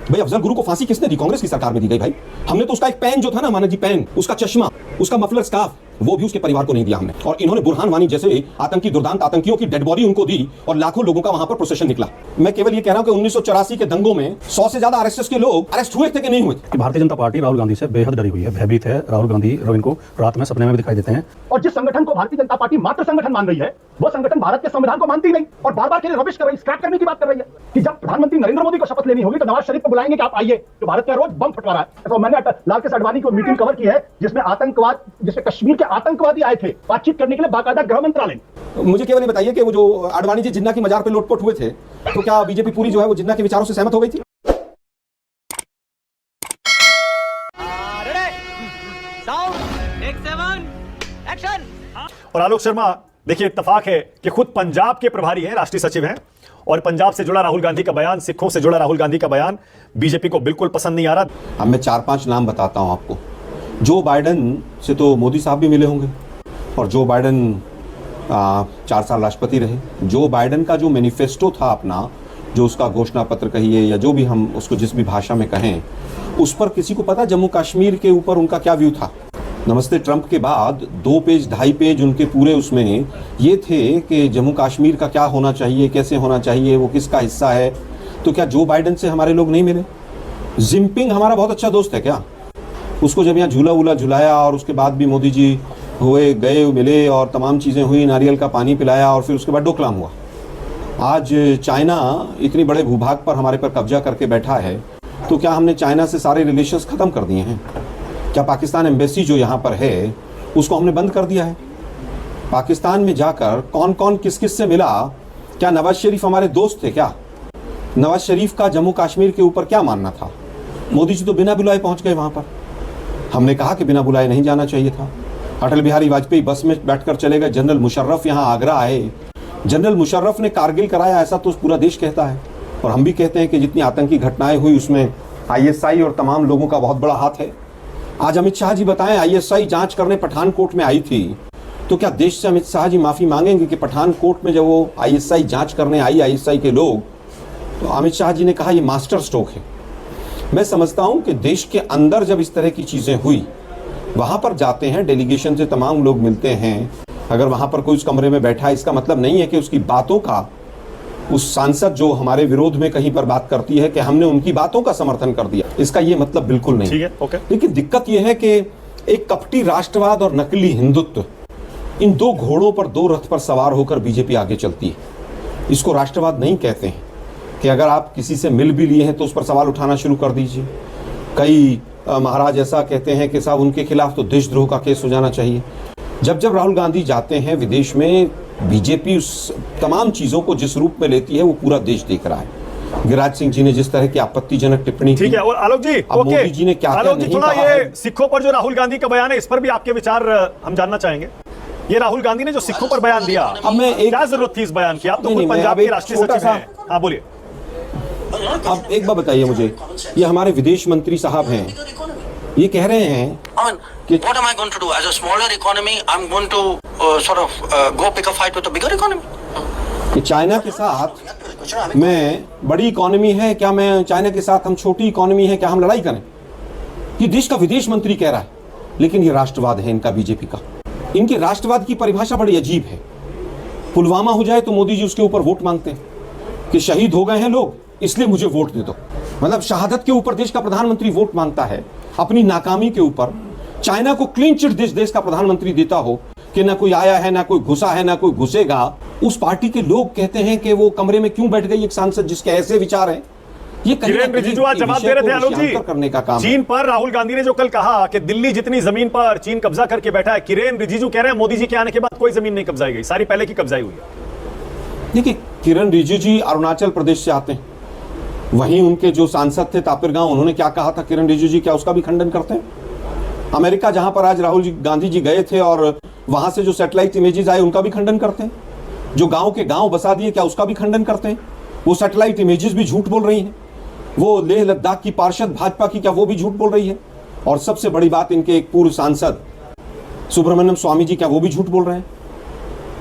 भाई अफजल गुरु को फांसी किसने दी? कांग्रेस की सरकार में दी गई भाई। हमने तो उसका एक पेन जो था ना, मानक जी पेन, उसका चश्मा, उसका मफलर स्कार्फ, वो भी उसके परिवार को नहीं दिया हमने। और इन्होंने बुरहान वानी जैसे आतंकी दुर्दांत आतंकियों की डेड बॉडी उनको दी और लाखों लोगों का वहां पर प्रोसेशन निकला। मैं केवल ये कह रहा हूं कि 1984 के दंगों में 100 से ज्यादा आरएसएस के लोग अरेस्ट हुए थे कि नहीं हुए थे? भारतीय जनता पार्टी राहुल गांधी से बेहद डरी हुई है, भयभीत है। राहुल गांधी रविंद्र को रात में सपने में भी दिखाई देते हैं। और जिस संगठन को भारतीय जनता पार्टी मात्र संगठन मान रही है, वो संगठन भारत के संविधान को मानती नहीं और बार-बार के लिए रविश कर रही, स्क्रैप करने की बात कर रही है कि जब प्रधानमंत्री नरेंद्र मोदी को शपथ लेनी होगी तो नवाज शरीफ को बुलाएंगे कि आप आइए, जो भारत का रोज बम फटवा रहा है। तो मैंने लाल कृष्ण आडवाणी की मीटिंग कवर की है जिसमें आतंकवाद, जिसमें कश्मीर के आतंकवादी आए थे बातचीत करने के लिए, बाकायदा गृह मंत्रालय। मुझे केवल ये बताइए कि वो जो आडवाणी जी जिन्ना की मजार पे लोटपोट हुए थे, तो क्या बीजेपी पूरी जो है वो जिन्ना के विचारों से सहमत हो गई थी? और आलोक शर्मा, देखिए इत्तेफाक है कि खुद पंजाब के प्रभारी हैं, राष्ट्रीय सचिव हैं, और पंजाब से जुड़ा राहुल गांधी का बयान, सिखों से जुड़ा राहुल गांधी का बयान बीजेपी को बिल्कुल पसंद नहीं आ रहा। अब मैं 4-5 नाम बताता हूं आपको। जो बाइडन से तो मोदी साहब भी मिले होंगे, और जो बाइडन 4 साल राष्ट्रपति रहे। जो बाइडन का जो मैनिफेस्टो था अपना, जो उसका घोषणा पत्र कहिए या जो भी हम उसको जिस भी भाषा में कहें, उस पर किसी को पता जम्मू कश्मीर के ऊपर उनका क्या व्यू था? नमस्ते ट्रंप के बाद 2 पेज 2.5 पेज उनके पूरे उसमें ये थे कि जम्मू कश्मीर का क्या होना चाहिए, कैसे होना चाहिए, वो किसका हिस्सा है। तो क्या जो बाइडन से हमारे लोग नहीं मिले? जिनपिंग हमारा बहुत अच्छा दोस्त है क्या? उसको जब यहाँ झूला वूला झुलाया और उसके बाद भी मोदी जी हुए, गए, मिले और तमाम चीज़ें हुई, नारियल का पानी पिलाया और फिर उसके बाद डोकलाम हुआ। आज चाइना इतनी बड़े भूभाग पर हमारे पर कब्जा करके बैठा है, तो क्या हमने चाइना से सारे रिलेशंस ख़त्म कर दिए हैं? क्या पाकिस्तान एम्बेसी जो यहाँ पर है उसको हमने बंद कर दिया है? पाकिस्तान में जाकर कौन कौन किस किस से मिला? क्या नवाज शरीफ हमारे दोस्त थे क्या? नवाज शरीफ का जम्मू कश्मीर के ऊपर क्या मानना था? मोदी जी तो बिना बुलाए पहुँच गए वहाँ पर। हमने कहा कि बिना बुलाए नहीं जाना चाहिए था। अटल बिहारी वाजपेयी बस में बैठकर चले गए। जनरल मुशर्रफ यहाँ आगरा आए। जनरल मुशर्रफ ने कारगिल कराया, ऐसा तो पूरा देश कहता है। और हम भी कहते हैं कि जितनी आतंकी घटनाएं हुई उसमें आईएसआई और तमाम लोगों का बहुत बड़ा हाथ है। आज अमित शाह जी बताएं, आईएसआई जांच करने पठानकोट में आई थी, तो क्या देश से अमित शाह जी माफ़ी मांगेंगे कि पठानकोट में जब वो आईएसआई जांच करने आई, आईएसआई के लोग, तो अमित शाह जी ने कहा ये मास्टर स्ट्रोक है। मैं समझता हूं कि देश के अंदर जब इस तरह की चीज़ें हुई, वहाँ पर जाते हैं, डेलीगेशन से तमाम लोग मिलते हैं। अगर वहाँ पर कोई उस कमरे में बैठा है, इसका मतलब नहीं है कि उसकी बातों का, उस सांसद जो हमारे विरोध में कहीं पर बात करती है कि हमने उनकी बातों का समर्थन कर दिया, इसका ये मतलब बिल्कुल नहीं। ठीक है, ओके। लेकिन दिक्कत यह है कि एक कपटी राष्ट्रवाद और नकली हिंदुत्व, इन 2 घोड़ों पर 2 रथ पर सवार होकर बीजेपी आगे चलती है। इसको राष्ट्रवाद नहीं कहते हैं कि अगर आप किसी से मिल भी लिए हैं तो उस पर सवाल उठाना शुरू कर दीजिए। कई महाराज ऐसा कहते हैं कि साहब उनके खिलाफ तो देशद्रोह का केस हो जाना चाहिए। जब जब राहुल गांधी जाते हैं विदेश में, बीजेपी उस तमाम चीज़ों को जिस रूप में लेती है वो पूरा देश देख रहा है। गिरिराज सिंह जी ने जिस तरह की आपत्तिजनक टिप्पणी की, ठीक है। और आलोक जी, मोदी जी ने क्या नहीं थोड़ा कहा ये सिखों पर जो राहुल गांधी का बयान है, इस पर भी आपके विचार हम जानना चाहेंगे। ये राहुल गांधी ने जो सिखों पर बयान दिया, क्या जरूरत थी इस बयान की? आप तो खुद पंजाब के राष्ट्रीय सचिव हैं। हाँ बोलिए। अब एक बात बताइए मुझे, ये हमारे विदेश मंत्री साहब हैं, ये कह रहे हैं कि what am I going to do as a smaller economy? I'm going to sort of go pick a fight with a bigger economy. कि चाइना के साथ मैं बड़ी इकोनॉमी है, क्या मैं चाइना के साथ हम छोटी इकोनॉमी है, क्या हम लड़ाई करें? ये देश का विदेश मंत्री कह रहा है। लेकिन ये राष्ट्रवाद है इनका, बीजेपी का। इनकी राष्ट्रवाद की परिभाषा बड़ी अजीब है। पुलवामा हो जाए तो मोदी जी उसके ऊपर वोट मांगते हैं कि शहीद हो गए हैं लोग, इसलिए मुझे वोट दे दो। मतलब शहादत के ऊपर देश का प्रधानमंत्री वोट मांगता है, अपनी नाकामी के ऊपर। चाइना को क्लीन चिट देश का प्रधानमंत्री देता हो कि ना कोई आया है, ना कोई घुसा है, ना कोई घुसेगा। उस पार्टी के लोग कहते हैं कि वो कमरे में क्यों बैठ गई एक सांसद जिसके ऐसे विचार हैं। ये किरेन रिजिजू आज जवाब दे रहे थे आलोक जी, करने का काम चीन पर राहुल गांधी ने जो कल कहा कि दिल्ली जितनी जमीन पर चीन कब्जा करके बैठा है, किरेन रिजिजू कह रहे हैं मोदी जी के आने के बाद कोई जमीन नहीं कब्जाई गई, सारी पहले की कब्जाई हुई है। देखिए, किरेन रिजिजू जी अरुणाचल प्रदेश से आते हैं, वहीं उनके जो सांसद थे तापिर गांव, उन्होंने क्या कहा था किरेन रिजिजू जी, क्या उसका भी खंडन करते हैं? अमेरिका जहां पर आज राहुल गांधी जी गए थे और वहां से जो सैटेलाइट इमेजेस आए उनका भी खंडन करते हैं? जो गांव के गांव बसा दिए, क्या उसका भी खंडन करते हैं? वो सैटेलाइट इमेजेस भी झूठ बोल रही हैं। वो लेह लद्दाख की पार्षद भाजपा की, क्या वो भी झूठ बोल रही है? और सबसे बड़ी बात, इनके एक पूर्व सांसद सुब्रमण्यम स्वामी जी, क्या वो भी झूठ बोल रहे हैं?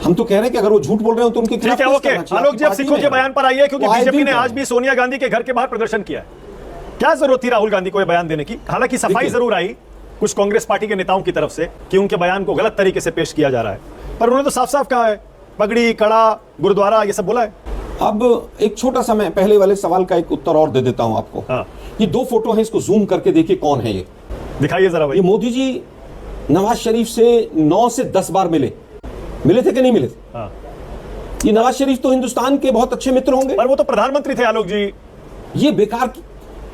हम तो कह रहे हैं कि अगर वो झूठ बोल रहे हो तो उनके खिलाफ ठीक है, ओके। आलोक जी, अब सिखों के बयान पर आइए, क्योंकि बीजेपी ने आज भी सोनिया गांधी के घर के बाहर प्रदर्शन किया है। क्या जरूरत थी राहुल गांधी को ये बयान देने की? हालांकि सफाई देखिए। जरूर आई कुछ कांग्रेस पार्टी के नेताओं की तरफ से कि उनके बयान को गलत तरीके से पेश किया जा रहा है, पर उन्होंने तो साफ साफ कहा है पगड़ी, कड़ा, गुरुद्वारा ये सब बोला है। अब एक छोटा सा मैं पहले वाले सवाल का एक उत्तर और दे देता हूं आपको। हाँ। ये 2 फोटो हैं, इसको जूम करके देखिए कौन है ये। दिखाइए जरा भाई। ये मोदी जी नवाज शरीफ से 9 से 10 बार मिले थे कि नहीं मिले थे? हाँ। ये नवाज शरीफ तो हिंदुस्तान के बहुत अच्छे मित्र होंगे, पर वो तो प्रधानमंत्री थे आलोक जी। ये बेकार की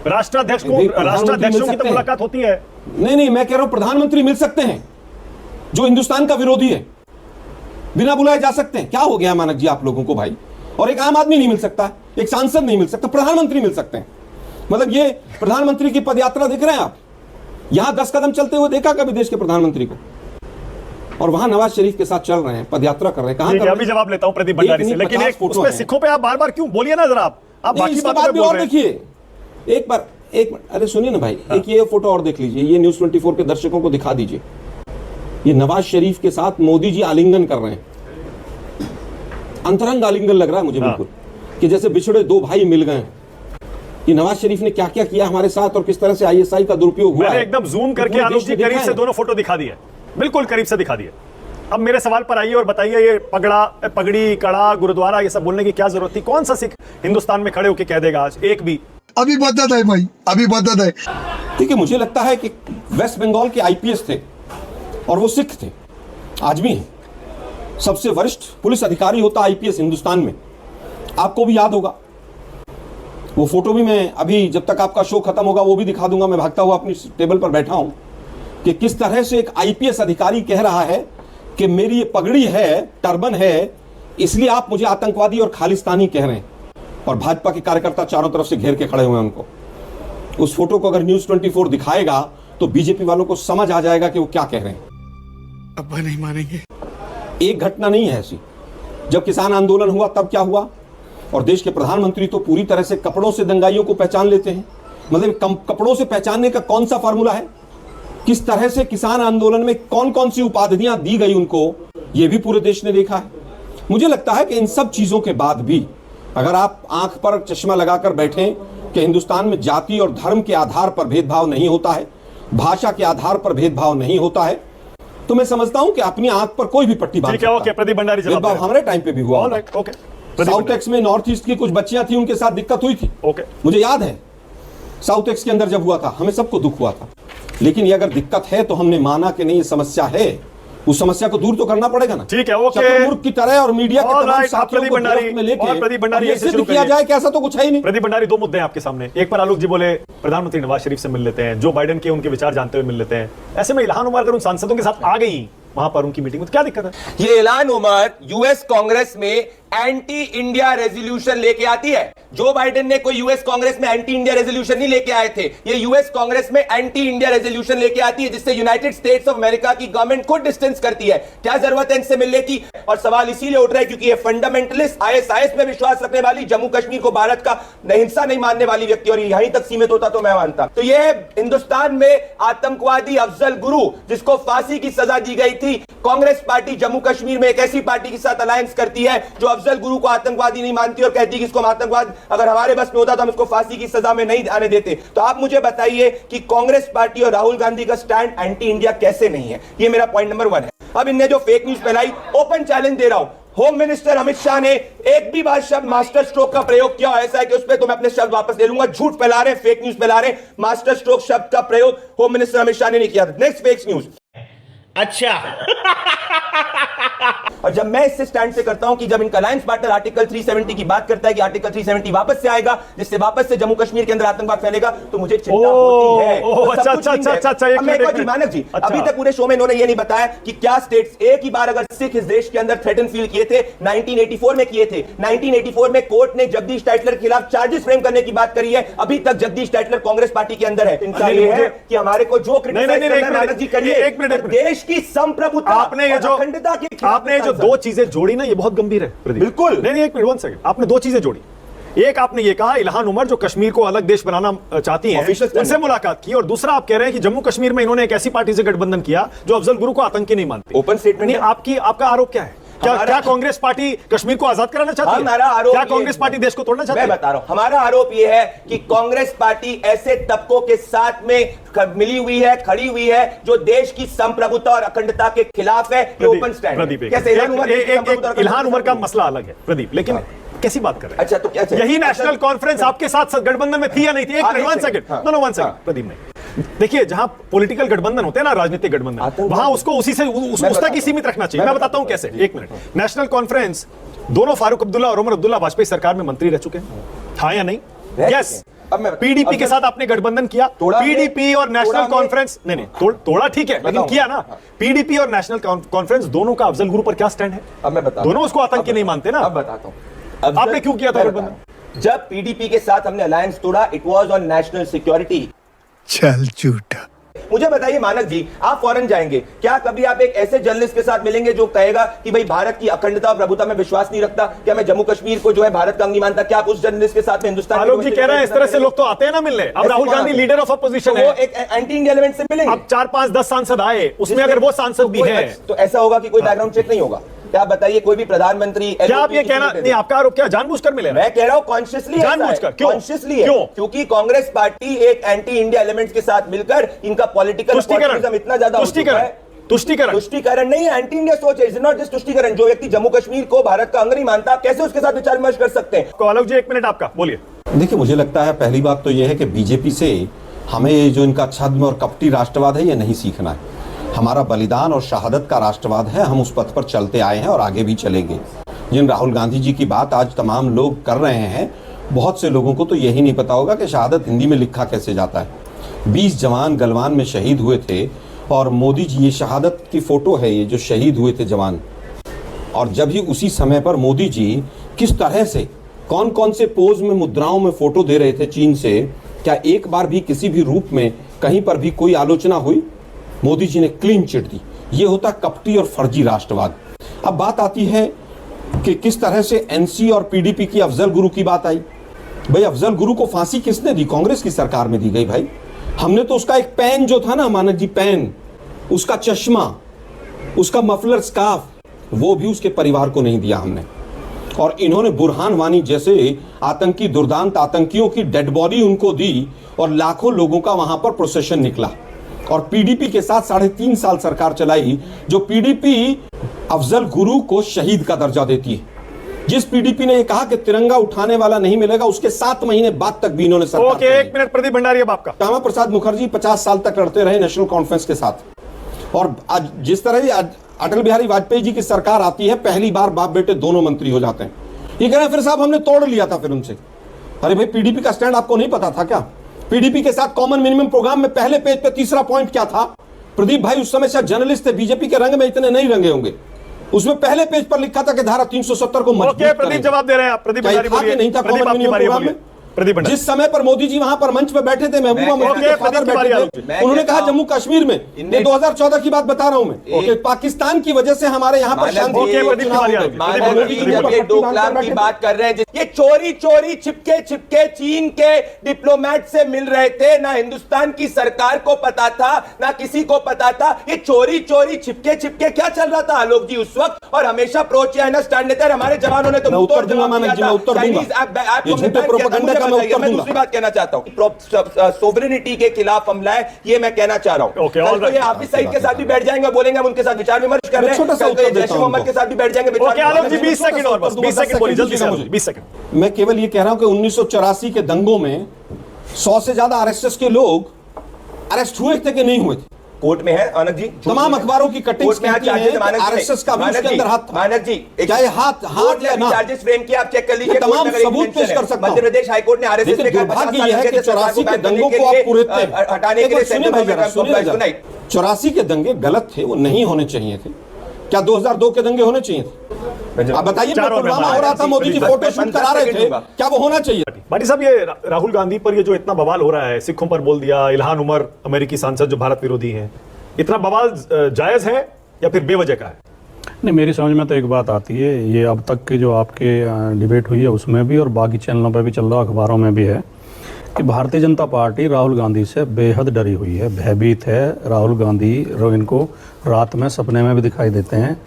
राष्ट्राध्यक्ष को, प्रधानमंत्री राष्ट्राध्यक्षों मिल की तो सकते हैं। मुलाकात होती है। नहीं, मैं कह रहा हूं प्रधानमंत्री मिल सकते हैं जो हिंदुस्तान का विरोधी है, बिना बुलाए जा सकते हैं। क्या हो गया मानक जी आप लोगों को भाई? और एक आम आदमी नहीं मिल सकता, एक सांसद नहीं मिल सकता, प्रधानमंत्री मिल सकते हैं। मतलब ये प्रधानमंत्री की पदयात्रा देख रहे हैं आप? यहां 10 कदम चलते हुए देखा कभी देश के प्रधानमंत्री को? और वहां नवाज शरीफ के साथ चल रहे हैं, पदयात्रा कर रहे हैं। कहां? अभी जवाब लेता हूं प्रदीप भंडारी से, लेकिन एक उसमें सिखों पे आप बार-बार क्यों बोलिए ना जरा। आप बाकी इसके बातों बाद पे भी बोल और रहे हैं। देखिए एक मिनट, अरे सुनिए ना भाई, एक ये फोटो और देख लीजिए, ये न्यूज़ 24 के दर्शकों को दिखा दीजिए। ये नवाज शरीफ के साथ मोदी जी आलिंगन कर रहे हैं, अंतरंग आलिंगन लग रहा है मुझे बिल्कुल, कि जैसे बिछड़े 2 भाई मिल गए हैं। कि नवाज शरीफ ने क्या क्या किया हमारे साथ और किस तरह से आईएसआई का दुरुपयोग हुआ मैंने है, एकदम जूम करके पूरे आलोक देश जी ने करीब देखा से है। दोनों फोटो दिखा दिए, बिल्कुल करीब से दिखा दिए। अब मेरे सवाल पर आइए और बताइए, ये पगड़ी, कड़ा, गुरुद्वारा ये सब बोलने की क्या जरूरत थी? कौन सा सिख हिंदुस्तान में खड़े होकर कह देगा आज? एक भी। अभी बदत है भाई, अभी बदत है। देखिए मुझे लगता है कि वेस्ट बंगाल के आईपीएस थे और वो सिख थे, आज भी हैं। सबसे वरिष्ठ पुलिस अधिकारी होता आईपीएस हिंदुस्तान में, आपको भी याद होगा। वो फोटो भी मैं अभी जब तक आपका शो खत्म होगा वो भी दिखा दूंगा। मैं भागता हुआ अपनी टेबल पर बैठा हूं कि किस तरह से एक आईपीएस अधिकारी कह रहा है कि मेरी ये पगड़ी है, टर्बन है, इसलिए आप मुझे आतंकवादी और खालिस्तानी कह रहे हैं। और भाजपा के कार्यकर्ता चारों तरफ से घेर के खड़े हुए हैं उनको। उस फोटो को अगर न्यूज़ 24 दिखाएगा तो बीजेपी वालों को समझ आ जाएगा कि वो क्या कह रहे हैं। अब्बा नहीं मानेंगे। एक घटना नहीं है ऐसी। जब किसान आंदोलन हुआ तब क्या हुआ? और देश के प्रधानमंत्री तो पूरी तरह से कपड़ों से दंगाइयों को पहचान लेते हैं। मतलब कपड़ों से पहचानने का कौन सा फार्मूला है? किस तरह से किसान आंदोलन में कौन कौन सी उपाधियां दी गई उनको, यह भी पूरे देश ने देखा है। मुझे लगता है कि इन सब चीजों के बाद भी अगर आप आंख पर चश्मा लगाकर बैठें कि हिंदुस्तान में जाति और धर्म के आधार पर भेदभाव नहीं होता है, भाषा के आधार पर भेदभाव नहीं होता है, तो मैं समझता हूं कि अपनी आंख पर कोई भी पट्टी बांध ठीक है, ओके, प्रदीप भंडारी जवाब भेदभाव दे। हमारे टाइम पे भी हुआ। Alright, okay. साउथ एक्स में नॉर्थ ईस्ट की कुछ बच्चियां थी, उनके साथ दिक्कत हुई थी, ओके। मुझे याद है। साउथ एक्स के अंदर जब हुआ था हमें सबको दुख हुआ था, लेकिन ये अगर दिक्कत है तो हमने माना कि नहीं ये समस्या है, उस समस्या को दूर तो करना पड़ेगा ना। ठीक है, ओके। चतुर्मुख की तरह और मीडिया के तमाम ऑलराइट, साथियों प्रदीप को भंडारी गिरफ्त में लेके और प्रदीप भंडारी ये ऐसे सिद्ध शुरू किया करिए। जाए कि ऐसा तो कुछ है ही नहीं। प्रदीप भंडारी, 2 मुद्दे हैं आपके सामने। एक पर आलोक जी बोले प्रधानमंत्री नवाज शरीफ से मिल लेते हैं, जो बाइडेन के उनके विचार जानते हुए मिल लेते हैं। ऐसे में इल्हान उमर अगर उन सांसदों के साथ आ गई वहां पर उनकी मीटिंग में, तो क्या दिक्कत है? ये इल्हान उमर यूएस कांग्रेस में एंटी इंडिया रेजोल्यूशन लेके आती है। जो बाइडेन ने कोई यूएस कांग्रेस में एंटी इंडिया रेजोल्यूशन नहीं लेके आए थे, ये यूएस कांग्रेस में एंटी इंडिया रेजोल्यूशन लेके आती है, जिससे यूनाइटेड स्टेट्स ऑफ अमेरिका की गवर्नमेंट खुद डिस्टेंस करती है। क्या जरूरत है इनसे मिलने की? और सवाल इसीलिए उठ रहा है क्योंकि ये फंडामेंटलिस्ट, आईएसआईएस में विश्वास रखने वाली, जम्मू कश्मीर को भारत का हिस्सा नहीं मानने वाली व्यक्ति, और यहीं तक सीमित होता तो मैं मानता। तो ये हिंदुस्तान में आतंकवादी अफजल गुरु, जिसको फांसी की सजा दी गई थी। कांग्रेस पार्टी जम्मू कश्मीर में एक ऐसी पार्टी के साथ अलायंस करती है जो अफजल गुरु को आतंकवादी नहीं मानती और कहती कि इसको आतंकवाद अगर हमारे बस में होता तो हम इसको फांसी की सजा में नहीं आने देते। तो आप मुझे बताइए कि कांग्रेस पार्टी और राहुल गांधी का स्टैंड एंटी इंडिया कैसे नहीं है? ये मेरा पॉइंट नंबर 1 है। अब इनने जो फेक न्यूज फैलाई, ओपन चैलेंज दे रहा हूं, होम मिनिस्टर अमित शाह ने एक भी बार शब्द मास्टर स्ट्रोक का प्रयोग किया ऐसा है कि उस पर तो मैं अपने शब्द वापस ले लूंगा। झूठ फैला रहे, फेक न्यूज फैला रहे। मास्टर स्ट्रोक शब्द का प्रयोग होम मिनिस्टर अमित शाह ने नहीं किया। Next fake news. अच्छा। और जब मैं इससे स्टैंड से करता हूं कि जब इनका अलायंस पार्टनर आर्टिकल 370 की बात करता है कि आर्टिकल 370 वापस से आएगा, जिससे वापस से जम्मू कश्मीर के अंदर आतंकवाद फैलेगा, तो मुझे चिंता होती है। मानक जी, अभी तक पूरे शो में इन्होंने ये नहीं बताया कि क्या स्टेट्स एक ही बार अगर सिख इस देश के अंदर थ्रेटन फील किए थे, 1984 में किए थे। 1984 में कोर्ट ने जगदीश टाइटलर के खिलाफ चार्जेस फ्रेम करने की बात करी है। अभी तक जगदीश टाइटलर कांग्रेस पार्टी के अंदर है। चिंता ये है कि हमारे को जो क्रिटिसाइज करना है मानक जी करिए, देश की संप्रभुता, आपने ये जो 2 चीजें जोड़ी ना, ये बहुत गंभीर है प्रदीप। बिल्कुल नहीं, एक मिनट, 1 सेकंड। आपने 2 चीजें जोड़ी। एक, आपने ये कहा इल्हान उमर जो कश्मीर को अलग देश बनाना चाहती हैं, उनसे मुलाकात की, और दूसरा आप कह रहे हैं कि जम्मू कश्मीर में इन्होंने एक ऐसी पार्टी से गठबंधन किया जो अफजल गुरु को आतंकी नहीं मानती। Open statement. आपका आरोप क्या है? क्या कांग्रेस पार्टी कश्मीर को आजाद कराना चाहती हमारा है? आरोप क्या ये- कांग्रेस पार्टी देश को तोड़ना चाहती मैं है? बता रहा हूं, हमारा आरोप यह है कि कांग्रेस पार्टी ऐसे तबकों के साथ में मिली हुई है, खड़ी हुई है, जो देश की संप्रभुता और अखंडता के खिलाफ है। ये ओपन स्टैंड है। प्रदीप, कैसे इल्हान उमर की संप्रभुता और इल्हान उमर का अखंडता- मसला अलग है प्रदीप, लेकिन कैसी बात कर रहे हैं? अच्छा, तो क्या चाहिए? यही नेशनल कॉन्फ्रेंस आपके साथ गठबंधन में थी या नहीं थी? एक मिनट, 1 सेकंड, हाँ। नो 1 सेकंड प्रदीप ने देखिए, जहां पॉलिटिकल गठबंधन होते हैं ना, राजनीतिक गठबंधन, आतंकवाद- वहां उसको उसी से उस तक ही सीमित रखना चाहिए। मैं बताता हूं कैसे। एक मिनट, नेशनल कॉन्फ्रेंस दोनों फारूक अब्दुल्ला और उमर अब्दुल्ला वाजपेयी सरकार में मंत्री रह चुके हैं, हाँ या नहीं? यस। अब मैं- पीडीपी के अब साथ आपने गठबंधन किया, तोड़ा हमने- पीडीपी और तोड़ा नेशनल हमने- कॉन्फ्रेंस, नहीं तोड़ा ठीक है, लेकिन बताऊं। किया ना। पीडीपी और नेशनल कॉन्फ्रेंस दोनों का अफजल गुरु पर क्या स्टैंड है? अब मैं बताता दोनों उसको आतंकी अब नहीं मानते ना। अब बताता हूं। आपने क्यों किया था मैं गठबंधन? बता रहा हूं। जब पीडीपी के साथ हमने अलायंस तोड़ा, it was on national security. चल झूठा। मुझे बताइए मानक जी, आप फॉरेन जाएंगे, क्या कभी आप एक ऐसे जर्नलिस्ट के साथ मिलेंगे जो कहेगा कि भाई भारत की अखंडता और प्रभुता में विश्वास नहीं रखता, क्या मैं जम्मू कश्मीर को जो है भारत का अंग नहीं मानता? क्या आप उस जर्नलिस्ट के साथ में हिंदुस्तान की आलोक जी कह रहे हैं इस तरह से लोग तो आते हैं ना मिलने। अब ऐसे राहुल कौन गांधी आते हैं? लीडर ऑफ अपोजिशन तो वो है, एक एंटी इंडिया एलिमेंट से मिलेंगे। अब 4 5 10 सांसद आए, उसमें अगर वो सांसद भी है, तो ऐसा होगा कि कोई बैकग्राउंड चेक नहीं होगा? क्या आप बताइए, कोई भी प्रधानमंत्री क्या आप ये कहना नहीं? आपका आरोप क्या जानबूझकर मिले? मैं कह रहा हूं कॉन्शियसली, जानबूझकर। क्यों? कॉन्शियसली है। क्यों? क्योंकि कांग्रेस पार्टी एक एंटी इंडिया एलिमेंट्स के साथ मिलकर इनका पॉलिटिकल तुष्टीकरण, इतना ज्यादा हो चुका है। तुष्टीकरण तुष्टीकरण नहीं है, एंटी इंडिया सोच है। इट्स नॉट जस्ट तुष्टीकरण। जो व्यक्ति जम्मू कश्मीर को भारत का अंग नहीं मानता, आप कैसे उसके साथ विचार विमर्श कर सकते हैं? आलोक जी 1 मिनट आपका बोलिए। देखिए, मुझे लगता है पहली बात तो यह है कि बीजेपी से हमें ये जो इनका छद्म और कपटी राष्ट्रवाद है, ये नहीं सीखना है। हमारा बलिदान और शहादत का राष्ट्रवाद है, हम उस पथ पर चलते आए हैं और आगे भी चलेंगे। जिन राहुल गांधी जी की बात आज तमाम लोग कर रहे हैं, बहुत से लोगों को तो यही नहीं पता होगा कि शहादत हिंदी में लिखा कैसे जाता है। 20 जवान गलवान में शहीद हुए थे और मोदी जी, ये शहादत की फोटो है, ये जो शहीद हुए थे जवान, और जब ही उसी समय पर मोदी जी किस तरह से कौन कौन से पोज में, मुद्राओं में फोटो दे रहे थे चीन से, क्या एक बार भी किसी भी रूप में कहीं पर भी कोई आलोचना हुई? मोदी जी ने क्लीन चिट दी। ये होता कपटी और फर्जी राष्ट्रवाद। अब बात आती है कि किस तरह से एनसी और पीडीपी की अफजल गुरु की बात आई। भाई, अफजल गुरु को फांसी किसने दी? कांग्रेस की सरकार में दी गई भाई। हमने तो उसका एक पेन जो था ना मानक जी, पेन, उसका चश्मा, उसका मफलर स्कार्फ, वो भी उसके परिवार को नहीं दिया हमने। और इन्होंने बुरहान वानी जैसे आतंकी, दुर्दांत आतंकियों की डेड बॉडी उनको दी और लाखों लोगों का वहां पर प्रोसेशन निकला। और पीडीपी के साथ 3.5 साल सरकार चलाई, जो पीडीपी अफजल गुरु को शहीद का दर्जा देती है। जिस पीडीपी ने ये कहा कि तिरंगा उठाने वाला नहीं मिलेगा, उसके 7 महीने बाद तक भी इन्होंने सरकार ओके, 1 मिनट प्रदीप भंडारी अब आपका। श्यामा प्रसाद मुखर्जी 50 साल तक लड़ते रहे नेशनल कॉन्फ्रेंस के साथ। और आज जिस तरह अटल बिहारी वाजपेयी जी की सरकार आती है, पहली बार बाप बेटे दोनों मंत्री हो जाते हैं। ये कह रहे हैं फिर साहब हमने तोड़ लिया था फिर उनसे। अरे भाई, पीडीपी का स्टैंड आपको नहीं पता था क्या? पीडीपी के साथ कॉमन मिनिमम प्रोग्राम में पहले पेज पे तीसरा पॉइंट क्या था? प्रदीप भाई उस समय शायद जर्नलिस्ट थे, बीजेपी के रंग में इतने नहीं रंगे होंगे। उसमें पहले पेज पर लिखा था कि धारा 370 को मजबूत ओके, प्रदीप जवाब दे रहे हैं आप। प्रदीप भंडारी बोलिए। नहीं था प्रदीप कॉमन आपकी मिनिमम बारी है, प्रोग्राम में? बोलिए। प्रदीप भंडारी। जिस समय पर मोदी जी वहां पर मंच पे बैठे थे, महबूबा मुफ्ती के फादर बैठे थे, उन्होंने कहा जम्मू कश्मीर में, ये 2014 की बात बता रहा हूं मैं, कि पाकिस्तान की वजह से हमारे यहाँ पर शांति ये डोकलाम की बात कर रहे हैं, ये चोरी चोरी छिपके छिपके चीन के डिप्लोमेट से मिल रहे थे। ना हिंदुस्तान की सरकार को पता था, ना किसी को पता था। ये चोरी चोरी छिपके छिपके क्या चल रहा था आलोक जी उस वक्त? और हमेशा प्रो चाइना स्टैंड लेते हैं हमारे जवानों ने। तो उत्तर दूंगा मानक जी, मैं उत्तर दूंगा। मैं दूसरी बात कहना चाहता हूं, सोवरेनिटी के खिलाफ हमला है, ये मैं कहना चाह रहा हूं। कल तो ये हाफिज सईद के साथ भी बैठ जाएंगे, बोलेंगे हम उनके साथ विचार विमर्श कर रहे हैं। कल तो ये जैश मोहम्मद के साथ भी बैठ जाएंगे। ओके आलोक जी, 20 सेकंड और बस, 20 सेकंड बोलिए जल्दी से, 20 सेकंड। मैं केवल ये कह रहा हूं कि 1984 के दंगों में 100 से ज्यादा आरएसएस के लोग अरेस्ट हुए थे कि नहीं हुए थे? कोर्ट में है आनंद जी, तमाम अखबारों की कटिंग्स कहती हैं कि आरएसएस का भी उसके अंदर हाथ था। मानक जी, क्या ये हाथ या ना? चार्जेस फ्रेम किया, आप चेक कर लीजिए। तमाम सबूत पेश कर सकता हूं। मध्य प्रदेश हाईकोर्ट ने आरएसएस देखिए, दुर्भाग्य यह है कि 84 के दंगों को आप पूरे हटाने के लिए सुनाई। 84 के दंगे गलत थे, वो नहीं होने चाहिए थे। क्या 2002 के दंगे होने चाहिए थे? आप बताइए, पुलवामा हो रहा था, मोदी जी फोटो शूट करा रहे थे, क्या वो होना चाहिए? भाटी साहब, ये राहुल गांधी पर ये जो इतना बवाल हो रहा है, सिखों पर बोल दिया, इल्हान उमर अमेरिकी सांसद जो भारत विरोधी हैं, इतना बवाल जायज है या फिर बेवजह का है? नहीं, मेरी समझ में तो एक बात आती है, ये अब तक की जो आपके डिबेट हुई है उसमें भी और बाकी चैनलों पर भी चल रहा, अखबारों में भी है, कि भारतीय जनता पार्टी राहुल गांधी से बेहद डरी हुई है, भयभीत है। राहुल गांधी इनको रात में सपने में भी दिखाई देते हैं।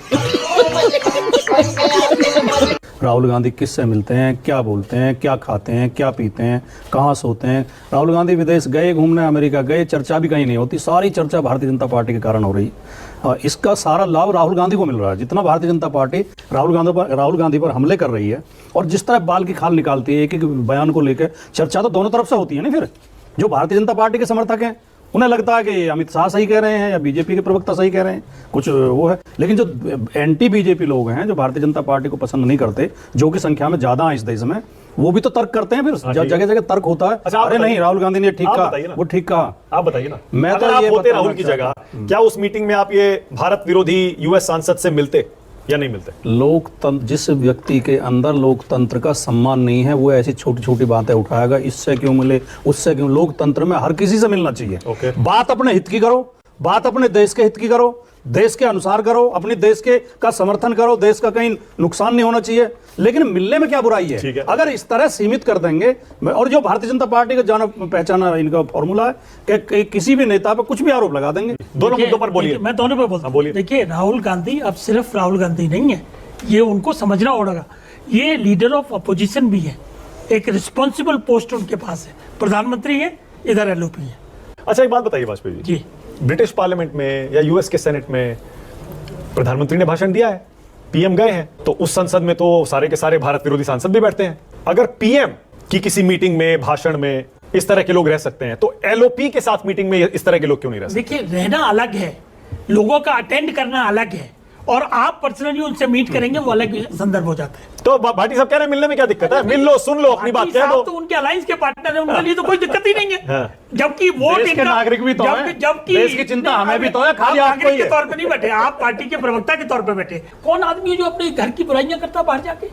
राहुल गांधी किससे मिलते हैं, क्या बोलते हैं, क्या खाते हैं, क्या पीते हैं, कहाँ सोते हैं। राहुल गांधी विदेश गए घूमने, अमेरिका गए, चर्चा भी कहीं नहीं होती, सारी चर्चा भारतीय जनता पार्टी के कारण हो रही है। इसका सारा लाभ राहुल गांधी को मिल रहा है। जितना भारतीय जनता पार्टी राहुल गांधी पर हमले कर रही है और जिस तरह बाल की खाल निकालती है एक एक बयान को लेकर, चर्चा तो दोनों तरफ से होती है ना। फिर जो भारतीय जनता पार्टी के समर्थक हैं उन्हें लगता है कि अमित शाह सही कह रहे हैं या बीजेपी के प्रवक्ता सही कह रहे हैं, कुछ वो है। लेकिन जो एंटी बीजेपी लोग हैं, जो भारतीय जनता पार्टी को पसंद नहीं करते, जो कि संख्या में ज्यादा है इस देश में, वो भी तो तर्क करते हैं। फिर जगह जगह तर्क होता है। अच्छा, अरे नहीं, राहुल गांधी ने ठीक कहा, वो ठीक कहा। आप बताइए ना, मैं अगर तो आप ये होते बताना राहुल की चाहता जगह, क्या उस मीटिंग में आप ये भारत विरोधी यूएस सांसद से मिलते या नहीं मिलते? लोकतंत्र, जिस व्यक्ति के अंदर लोकतंत्र का सम्मान नहीं है वो ऐसी छोटी छोटी बातें उठाएगा, इससे क्यों मिले, उससे क्यों। लोकतंत्र में हर किसी से मिलना चाहिए। ओके। बात अपने हित की करो, बात अपने देश के हित की करो, देश के अनुसार करो, अपने देश के का समर्थन करो, देश का कहीं नुकसान नहीं होना चाहिए। लेकिन मिलने में क्या बुराई है? ठीक है। अगर इस तरह सीमित कर देंगे, और जो भारतीय जनता पार्टी का जाना पहचाना इनका फॉर्मूला है कि किसी भी नेता पर कुछ भी आरोप लगा देंगे। दोनों मुद्दों पर बोलिए। मैं दोनों पर बोलता बोलिए। हूँ। देखिए, राहुल गांधी अब सिर्फ राहुल गांधी नहीं है, ये उनको समझना होगा। ये लीडर ऑफ अपोजिशन भी है, एक रिस्पॉन्सिबल पोस्ट उनके पास है, प्रधानमंत्री है, इधर एलओपी है। अच्छा, एक बात बताइए वाजपेयी जी, ब्रिटिश पार्लियामेंट में या यूएस के सेनेट में प्रधानमंत्री ने भाषण दिया है, पीएम गए हैं, तो उस संसद में तो सारे के सारे भारत विरोधी सांसद भी बैठते हैं। अगर पीएम की किसी मीटिंग में, भाषण में इस तरह के लोग रह सकते हैं, तो एलओपी के साथ मीटिंग में इस तरह के लोग क्यों नहीं रह सकते? देखिए, रहना अलग है, लोगों का अटेंड करना अलग है, और आप पर्सनली उनसे मीट करेंगे वो अलग संदर्भ हो जाता है। तो भाटी साहब कह रहे हैं मिलने में क्या दिक्कत है? मिल लो, सुन लो, अपनी बात कह दो। तो उनके अलायंस के पार्टनर है, उनके लिए तो कोई दिक्कत ही नहीं है। हाँ। जबकि वोट देश के नागरिक भी तो हैं। जबकि देश की चिंता हमें भी तो है, खाली आप आपको नागरिक ही के है। तौर पे नहीं बैठे, आप पार्टी के प्रवक्ता के तौर पे बैठे। कौन आदमी है जो अपने घर की बुराइयां करता बाहर जाके?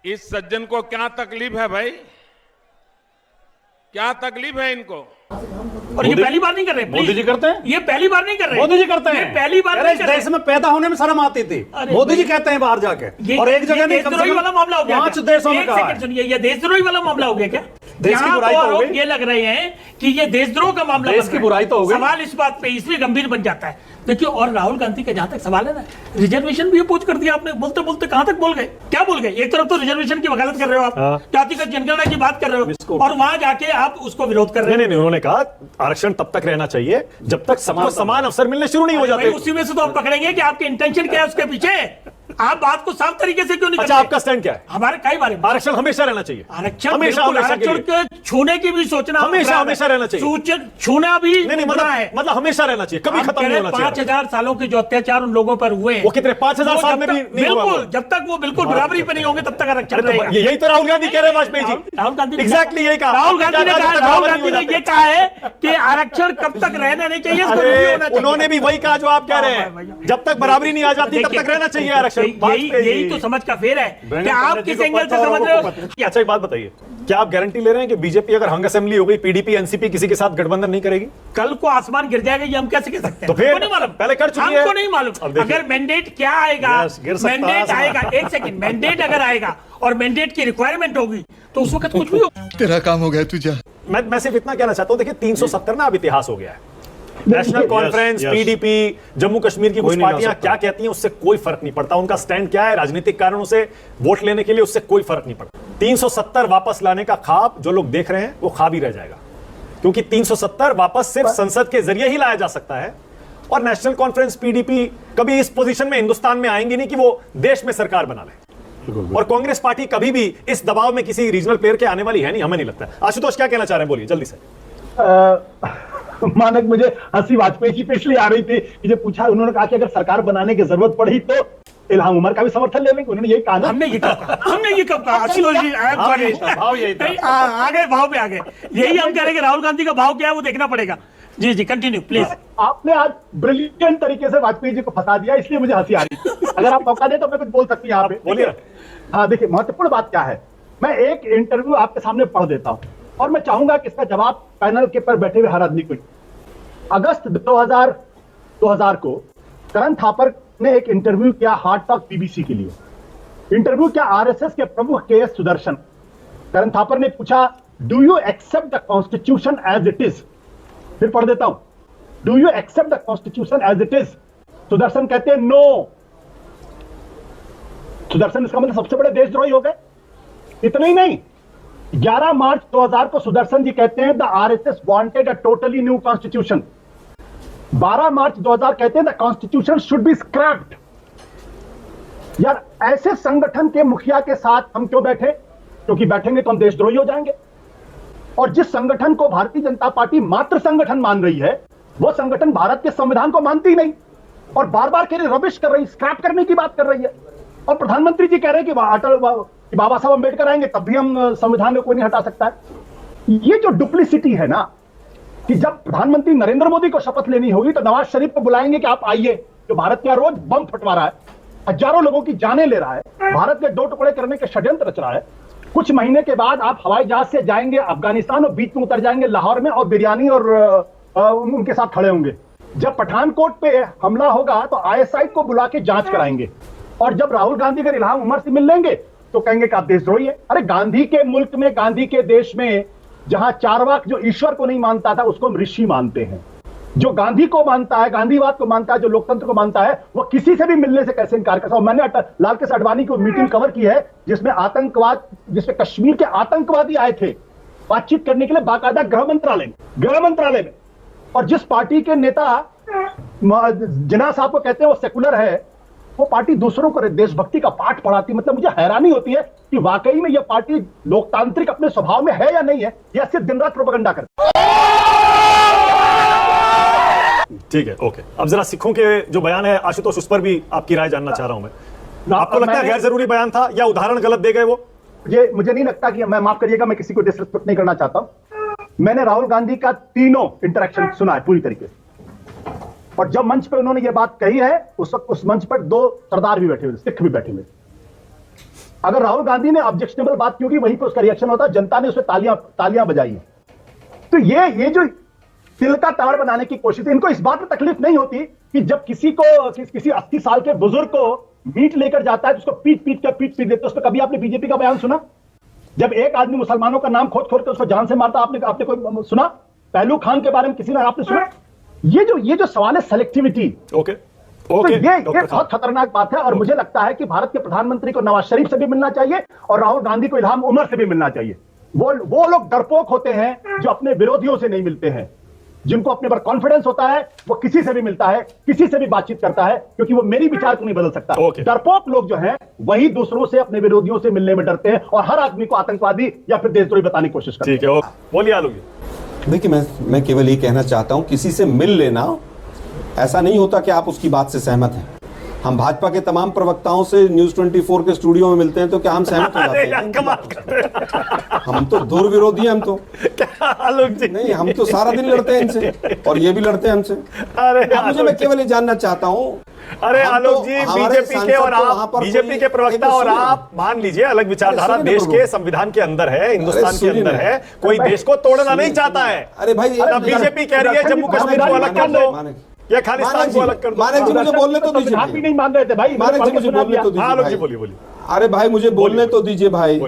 इस सज्जन को क्या तकलीफ है भाई? क्या तकलीफ है इनको? और ये पहली बार नहीं कर रहे। मोदी जी करते हैं, ये पहली बार नहीं कर रहे। मोदी जी करते हैं। ये पहली बार अरे नहीं इस कर रहे। देश में पैदा होने में शर्म आती थी। मोदी जी कहते हैं बाहर जाके, और एक जगह नहीं, कम से देशद्रोही वाला मामला हो कम गया 5 क्या? देशों में एक कहा सेकंड है। सुनिए, ये देशद्रोही वाला मामला हो गया क्या? देश की यहाँ बुराई तो तो हो आरोप गई। ये लग रहे हैं कि ये देशद्रोह का मामला देश बन की रहा है। बुराई तो हो गई। सवाल इस बात पे इसलिए गंभीर बन जाता है। देखिए, और राहुल गांधी का जहां तक सवाल है ना, रिजर्वेशन भी अपोज कर दिया आपने। बोलते बोलते कहां तक बोल गए? क्या बोल गए? एक तरफ तो रिजर्वेशन की वकालत कर रहे हो आप, जातिगत जनगणना की बात कर रहे हो, और वहां जाके आप उसको विरोध कर रहे हो। नहीं, उन्होंने कहा आरक्षण तब तक रहना चाहिए जब तक सबको समान अवसर मिलने शुरू नहीं हो भाई, जाते। उसी में से तो आप पकड़ेंगे कि आपके इंटेंशन क्या है उसके पीछे। आप बात को साफ तरीके से क्यों नहीं अच्छा, करते? आपका स्टैंड क्या है? हमारे कई बारे में आरक्षण हमेशा रहना चाहिए। आरक्षण हमेशा, बिल्कुल, हमेशा के आरक्षण लिए। के छूने की भी सोचना हमेशा, अपराध है। हमेशा रहना चाहिए। छूना भी नहीं, बुरा है। मतलब हमेशा रहना चाहिए, कभी खत्म नहीं होना चाहिए। 5000 सालों के जो अत्याचार उन लोगों पर हुए, वो कितने 5000 वो साल जब में भी तक- नहीं हुआ बिल्कुल, वो। जब तक वो बिल्कुल बराबरी पे नहीं होंगे तब तक आरक्षण रहेगा। यही तो राहुल गांधी कह रहे हैं वाजपेयी जी। राहुल गांधी ने- एग्जैक्टली यही कहा। राहुल गांधी ने कहा, राहुल गांधी ने नहीं ये कहा है कि आरक्षण कब तक रहना नहीं चाहिए, इसको अरे, review होना चाहिए। उन्होंने भी वही कहा जो आप कह रहे हैं, जब तक बराबरी नहीं आ जाती तब तक रहना चाहिए आरक्षण। यही तो समझ का फेर है कि आप किस एंगल से समझ रहे हो। अच्छा, एक बात बताइए, क्या आप गारंटी ले रहे हैं कि बीजेपी अगर हंग असेंबली हो गई, पीडीपी एनसीपी किसी के साथ गठबंधन नहीं करेगी? कल को आसमान गिर जाएगा ये हम कैसे कह सकते हैं? तो फिर हमको नहीं मालूम, पहले कर चुकी है। हमको नहीं अब मालूम। देखिए। अगर मैंडेट क्या आएगा, गिर सकता है मैंडेट आसमान। आएगा, एक सेकंड, मैंडेट अगर आएगा और मैंडेट की रिक्वायरमेंट होगी तो उस वक्त कुछ भी हो। तेरा काम हो गया तुझे। मैं सिर्फ इतना कहना चाहता हूं, देखिए 370 ना अब इतिहास हो गया है। National conference, PDP, Jammu Kashmir की कुछ पार्टियां क्या कहती हैं उससे कोई फर्क नहीं पड़ता। उनका स्टैंड क्या है, राजनीतिक कारणों से वोट लेने के लिए, उससे कोई फर्क नहीं पड़ता। 370 वापस लाने का ख्वाब जो लोग देख रहे हैं वो ख्वाब ही रह जाएगा, क्योंकि 370 वापस सिर्फ संसद के जरिए ही लाया जा सकता है। और नेशनल कॉन्फ्रेंस, पीडीपी कभी इस पोजीशन में हिंदुस्तान में आएंगी नहीं कि वो देश में सरकार बना ले। और कांग्रेस पार्टी कभी भी इस दबाव में किसी रीजनल प्लेयर के आने वाली है नहीं, हमें नहीं लगता है। आशुतोष क्या कहना चाह रहे हैं, बोलिए जल्दी से। मानक, मुझे हंसी वाजपेयी की पे इसलिए आ रही थी कि जब पूछा, उन्होंने कहा कि अगर सरकार बनाने की जरूरत पड़ी तो इल्हाम उमर का भी समर्थन ले लेंगे। उन्होंने यही कहा ना। हमने ये कब कहा? हमने ये कब कहा? आशुतोष जी, I am sorry। भाव यही था। आ गए भाव पे आ गए। यही हम कह रहे हैं कि राहुल गांधी का भाव क्या है वो देखना पड़ेगा। जी जी, कंटिन्यू प्लीज। आपने आज ब्रिलियंट तरीके से वाजपेयी जी को फंसा दिया, इसलिए मुझे हंसी आ रही थी। अगर आप मौका दें तो मैं कुछ बोल सकती हूँ यहाँ पे। बोलिए। हाँ, देखिए, महत्वपूर्ण बात क्या है, मैं एक इंटरव्यू आपके सामने पढ़ देता हूँ और मैं चाहूंगा कि इसका जवाब पैनल के पर बैठे हुए हर आदमी को। अगस्त 2000 को करण थापर ने एक इंटरव्यू किया हार्ट टॉक बीबीसी के लिए। इंटरव्यू किया आरएसएस के प्रमुख केएस सुदर्शन। करण थापर ने पूछा, do you accept the constitution as it is? फिर पढ़ देता हूं, do you accept the constitution as it is? Sudarshan कहते हैं नो। सुदर्शन इसका मतलब सबसे बड़े देशद्रोही हो गए। इतना ही नहीं, 11 मार्च 2000 को सुदर्शन जी कहते हैं the RSS wanted a totally new constitution. 12 मार्च 2000 कहते हैं the constitution should be scraped. यार ऐसे संगठन के मुखिया के साथ हम क्यों बैठे? क्योंकि बैठेंगे तो हम देशद्रोही हो जाएंगे। और जिस संगठन को भारतीय जनता पार्टी मात्र संगठन मान रही है, वो संगठन भारत के संविधान को मानती नहीं और बार बार कह रही, रबिश कर रही, स्क्रैप करने की बात कर रही है। और प्रधानमंत्री जी कह रहे हैं कि बाबा साहब अम्बेडकर आएंगे तब भी हम संविधान को कोई नहीं हटा सकता है। ये जो डुप्लिसिटी है ना, कि जब प्रधानमंत्री नरेंद्र मोदी को शपथ लेनी होगी तो नवाज शरीफ को बुलाएंगे कि आप आइए, जो भारत का रोज बम फटवा रहा है, हजारों लोगों की जानें ले रहा है, भारत के दो टुकड़े करने के षड्यंत्र रच रहा है। कुछ महीने के बाद आप हवाई जहाज से जाएंगे अफगानिस्तान और बीच में उतर जाएंगे लाहौर में और बिरयानी और उनके साथ खड़े होंगे। जब पठानकोट पे हमला होगा तो आईएसआई को बुला के जांच कराएंगे। और जब राहुल गांधी अगर इल्हाम उमर से मिल लेंगे तो कहेंगे कि आप देशद्रोही है। अरे गांधी के मुल्क में, गांधी के देश में, जहां चारवाक जो ईश्वर को नहीं मानता था उसको हम ऋषि मानते हैं। जो गांधी को मानता है, गांधीवाद को मानता है, जो लोकतंत्र को मानता है, वो किसी से भी मिलने से कैसे इनकार करता है। मैंने लाल कृष्ण आडवाणी की मीटिंग कवर की है जिसमें आतंकवाद, जिसमें कश्मीर के आतंकवादी आए थे बातचीत करने के लिए बाकायदा गृह मंत्रालय में। और जिस पार्टी के नेता जिन्ना साहब को कहते हैं वो सेकुलर है, वो पार्टी दूसरों को देशभक्ति का पाठ पढ़ाती। मतलब मुझे हैरानी होती है कि वाकई में यह पार्टी लोकतांत्रिक अपने स्वभाव में है या नहीं है, या सिर्फ दिन रात प्रोपेगेंडा करती है। ठीक है, ओके। अब जरा सिखों के जो बयान है आशुतोष, उस पर भी आपकी राय जानना चाह रहा हूं मैं। आपको लगता है गैर जरूरी बयान था या उदाहरण गलत दे गए वो? मुझे नहीं लगता कि, मैं माफ करिएगा, मैं किसी को डिसरिस्पेक्ट नहीं करना चाहता हूं। मैंने राहुल गांधी का तीनों इंटरेक्शन सुना है पूरी तरीके से। और जब मंच पे उन्होंने ये बात कही है, उस वक्त उस मंच पर 2 सरदार भी बैठे हुए, सिख भी बैठे हुए। अगर राहुल गांधी ने ऑब्जेक्शनेबल बात की होगी, वहीं पे उसका रिएक्शन होता, जनता ने उसे तालियां बजाई है। तो ये जो तिल का ताड़ बनाने की कोशिश, इनको इस बात में तकलीफ नहीं होती कि जब किसी 80 साल के बुजुर्ग को मीट लेकर जाता है तो उसको पीट देते। उस पर कभी आपने बीजेपी का बयान सुना? जब एक आदमी मुसलमानों का नाम खोद कर उसको जान से मारता, आपने कोई सुना? पहलू खान के बारे में किसी ने आपने सुना? ये जो सवाल है सेलेक्टिविटी, ओके, तो ये बहुत खतरनाक बात है। और मुझे लगता है कि भारत के प्रधानमंत्री को नवाज शरीफ से भी मिलना चाहिए और राहुल गांधी को इल्हाम उमर से भी मिलना चाहिए। वो लोग डरपोक होते हैं जो अपने विरोधियों से नहीं मिलते हैं। जिनको अपने पर कॉन्फिडेंस होता है वो किसी से भी मिलता है, किसी से भी बातचीत करता है, क्योंकि वो मेरी विचार को नहीं बदल सकता। डरपोक लोग जो हैं वही दूसरों से, अपने विरोधियों से मिलने में डरते हैं और हर आदमी को आतंकवादी या फिर देशद्रोही बताने की कोशिश करते हैं। ठीक है, बोलिए आलोक जी। देखिए, मैं केवल ये कहना चाहता हूं, किसी से मिल लेना ऐसा नहीं होता कि आप उसकी बात से सहमत हैं। हम भाजपा के तमाम प्रवक्ताओं से न्यूज 24 के स्टूडियो में मिलते हैं तो क्या हम सहमत हो जाते हैं? हम तो दूर विरोधी हैं। हम तो नहीं, हम तो सारा दिन लड़ते हैं इनसे और ये भी लड़ते हैं हमसे। अरे मैं केवल ये जानना चाहता हूँ, अरे आलोक जी, बीजेपी के और आप, बीजेपी के प्रवक्ता और आप, मान लीजिए अलग विचारधारा देश के संविधान के अंदर है, हिंदुस्तान के अंदर है, कोई देश को तोड़ना नहीं चाहता है। अरे भाई, बीजेपी कह रही है जम्मू कश्मीर को अलग कर दो या खालिस्तान को अलग कर दो। मानिक जी, मुझे बोलने तो दीजिए। भी नहीं मान रहे थे भाई। मानिक जी, मुझे बोलने तो दीजिए। आलोक जी बोलिए। अरे भाई, मुझे बोलने तो दीजिए भाई।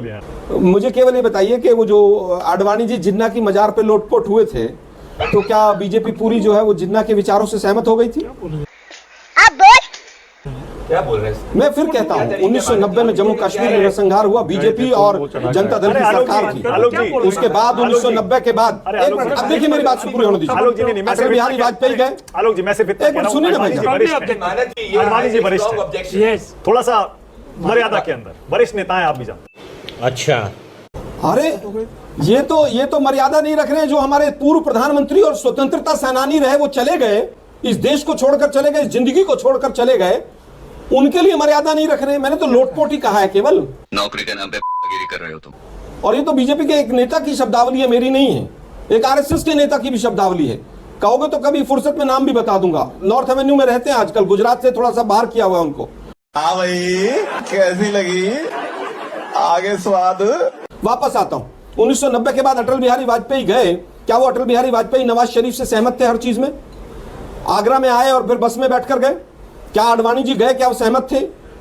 मुझे केवल ये बताइए कि वो जो आडवाणी जी जिन्ना की मजार पे लोटपोट हुए थे, तो क्या बीजेपी पूरी जो है वो जिन्ना के विचारों से सहमत हो गई थी? क्या बोल रहे हैं? मैं फिर कहता हूँ, 1990 में जम्मू कश्मीर में नरसंहार हुआ, बीजेपी और जनता दल की सरकार थी। उसके बाद 1990 के बाद, एक मिनट, अब देखिए मेरी बात पूरी होने दीजिए। अटल बिहारी वाजपेयी गए। आलोक जी, मैं सिर्फ एक मिनट सुनिए ना भाई। आडवाणी जी वरिष्ठ हैं, थोड़ा सा मर्यादा के अंदर, वरिष्ठ नेता है, आप भी जानते। अच्छा, अरे ये तो मर्यादा नहीं रख रहे हैं। जो हमारे पूर्व प्रधानमंत्री और स्वतंत्रता सेनानी रहे वो चले गए, इस देश को छोड़कर चले गए, जिंदगी को छोड़कर चले गए, उनके लिए मर्यादा नहीं रख रहे हैं। मैंने तो लोटपोट ही कहा है केवल। नौकरी के नाम पे गिरी कर रहे हो तुम। और ये तो बीजेपी के एक नेता की शब्दावली है, मेरी नहीं है। एक आरएसएस के नेता की भी शब्दावली है। कहोगे तो कभी फुर्सत में नाम भी बता दूंगा। नॉर्थ एवेन्यू में रहते हैं आजकल, गुजरात से थोड़ा सा बाहर किया हुआ है उनको। हाँ भाई, कैसी लगी आगे स्वाद? वापस आता हूं, 1990 के बाद अटल बिहारी वाजपेयी गए। क्या वो अटल बिहारी वाजपेयी नवाज शरीफ से सहमत थे हर चीज में? आगरा में आए और फिर बस में बैठकर गए। क्या आडवाणी जी गए, क्या वो सहमत थे?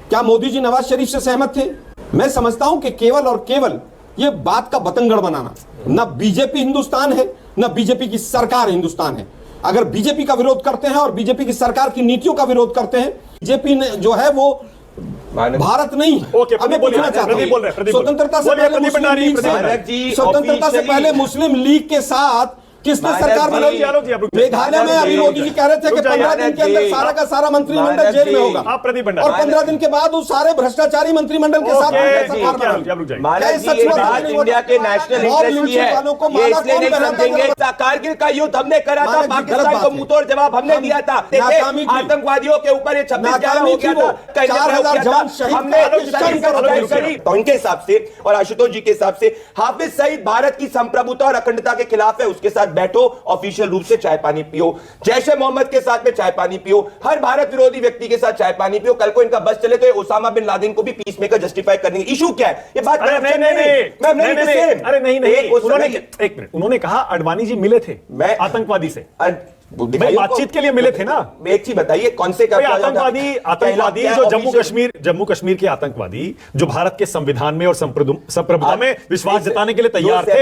क्या मोदी जी नवाज शरीफ से सहमत थे? मैं समझता हूं कि केवल और केवल ये बात का बतंगड़ बनाना, न बीजेपी हिंदुस्तान है, न बीजेपी की सरकार हिंदुस्तान है। अगर बीजेपी का विरोध करते हैं और बीजेपी की सरकार की नीतियों का विरोध करते हैं, बीजेपी ने जो है वो भारत नहीं है। ओके, अब मैं प्रदीप पूछना चाहता प्रदीप बोल रहे हैं, हूं प्रदीप बोल रहे हैं। स्वतंत्रता से बोलिए, पहले प्रदीप मुस्लिम भंडारी, लीग प्रदीप से- भंडारी। स्वतंत्रता से पहले मुस्लिम लीग के साथ किसने सरकार बनाई? मेघालय में अभी मोदी जी कह रहे थे कि 15 दिन के अंदर सारा का सारा मंत्रिमंडल जेल में होगा, और 15 दिन के बाद उस सारे भ्रष्टाचारी मंत्रिमंडल के साथ सरकार बनाई। मानव जी, ये बात इंडिया के नेशनल इंटरेस्ट की है, ये इसलिए नहीं समझेंगे। कारगिल का युद्ध हमने करा था, पाकिस्तान को मुंहतोड़ जवाब हमने दिया था। आतंकवादियों के ऊपर ये 26/11 हो गया था, 4000 जवान शहीद हमने तो उनके हिसाब से और आशुतोष जी के हिसाब से हाफिज सईद भारत की संप्रभुता और अखंडता के खिलाफ है, उसके साथ बैठो, ऑफिशियल रूप से चाय पानी पियो, जैशे मोहम्मद के साथ में चाय पानी पियो, हर भारत विरोधी व्यक्ति के साथ चाय पानी पियो। कल को इनका बस चले तो ये ओसामा बिन लादेन को भी पीस मेकर जस्टिफाई करने की इशू क्या है? ये बात अरे नहीं, एक मिनट, उन्होंने कहा अडवाणी जी मिले थे मैं आतंकवादी से, भाई बातचीत के लिए मिले थे ना। एक चीज बताइए, कौन से आतंकवादी जो जम्मू कश्मीर के आतंकवादी जो भारत के संविधान में और संप्रभुता में विश्वास जताने के लिए तैयार थे,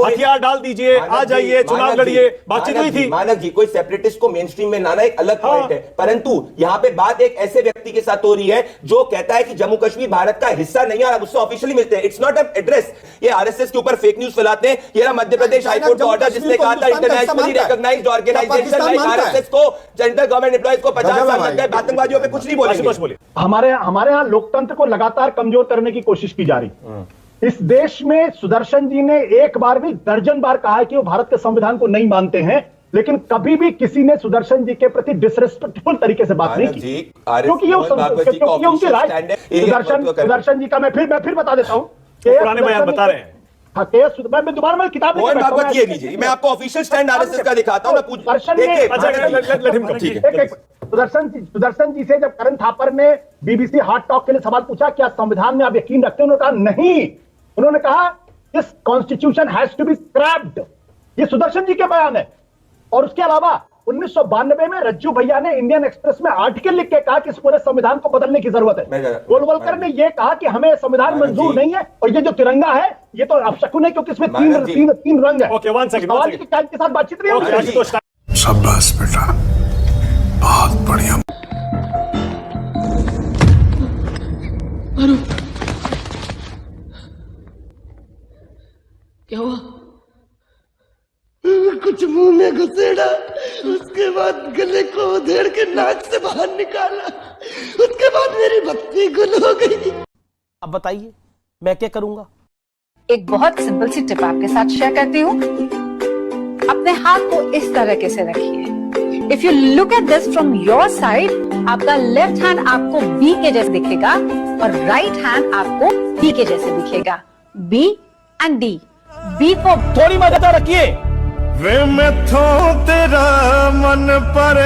हथियार डाल दीजिए, आ जाइए, चुनाव लड़िए, बातचीत हुई थी। मानव जी, कोई सेपरेटिस्ट को मेन स्ट्रीम में लाना एक अलग पॉइंट है, परंतु यहाँ पे बात एक ऐसे व्यक्ति के साथ हो रही है जो कहता है कि जम्मू कश्मीर भारत का हिस्सा नहीं है और उससे ऑफिशियली मिलते हैं। It's not an address. ये आरएसएस के ऊपर फेक न्यूज फैलाते हैं। ये मध्य प्रदेश हाईकोर्ट का ऑर्डर जिसने कहा था internationally recognized organization like RSS को, सेंट्रल गवर्नमेंट एम्प्लॉइज को 50 साल लग गए, आतंकवादियों पे कुछ नहीं बोलेंगे। हमारे यहाँ लोकतंत्र को लगातार कमजोर करने की कोशिश की जा रही। इस देश में सुदर्शन जी ने एक बार भी दर्जन बार कहा है कि वो भारत के संविधान को नहीं मानते हैं, लेकिन कभी भी किसी ने सुदर्शन जी के प्रति डिसरिस्पेक्टफुल तरीके से बात नहीं की, क्योंकि ये उनकी राय। सुदर्शन जी का मैं फिर बता देता हूँ, पुराने बयान बता रहे हैं। मैं दोबारा मैं किताब मोहन भागवत ये लीजिए, मैं आपको ऑफिशियल स्टैंड आरएसएस का दिखाता हूं। सुदर्शन जी से जब करण थापर ने बीबीसी हॉट टॉक के लिए सवाल पूछा क्या संविधान में आप यकीन रखते हैं, उन्होंने कहा नहीं। उन्होंने कहा this constitution has to be scrapped. ये सुदर्शन जी के बयान है। और उसके अलावा 1992 में रज्जू भैया ने इंडियन एक्सप्रेस में आर्टिकल लिख के कहा कि इस पूरे संविधान को बदलने की जरूरत है। गोलवलकर ने यह कहा कि हमें संविधान मंजूर नहीं है, और ये जो तिरंगा है ये तो अपशकुन है क्योंकि इसमें तीन रंग है। सवाल के साथ बातचीत नहीं होगी। शाबाश बेटा, बहुत बढ़िया। क्या हुआ? कुछ मुंह में घुसेड़ा, उसके बाद गले को उधेड़ के नाक से बाहर निकाला, उसके बाद मेरी भक्ति गुल हो गई। अब बताइए मैं क्या करूंगा? एक बहुत सिंपल सी टिप आपके साथ शेयर करती हूँ। अपने हाथ को इस तरीके से रखिए। If you look at this from your side, आपका लेफ्ट हैंड आपको बी के जैसे दिखेगा और राइट हैंड आपको डी के जैसे दिखेगा। B and D. B for थोड़ी मदद रखिए। वे मैं थो तेरा मन पर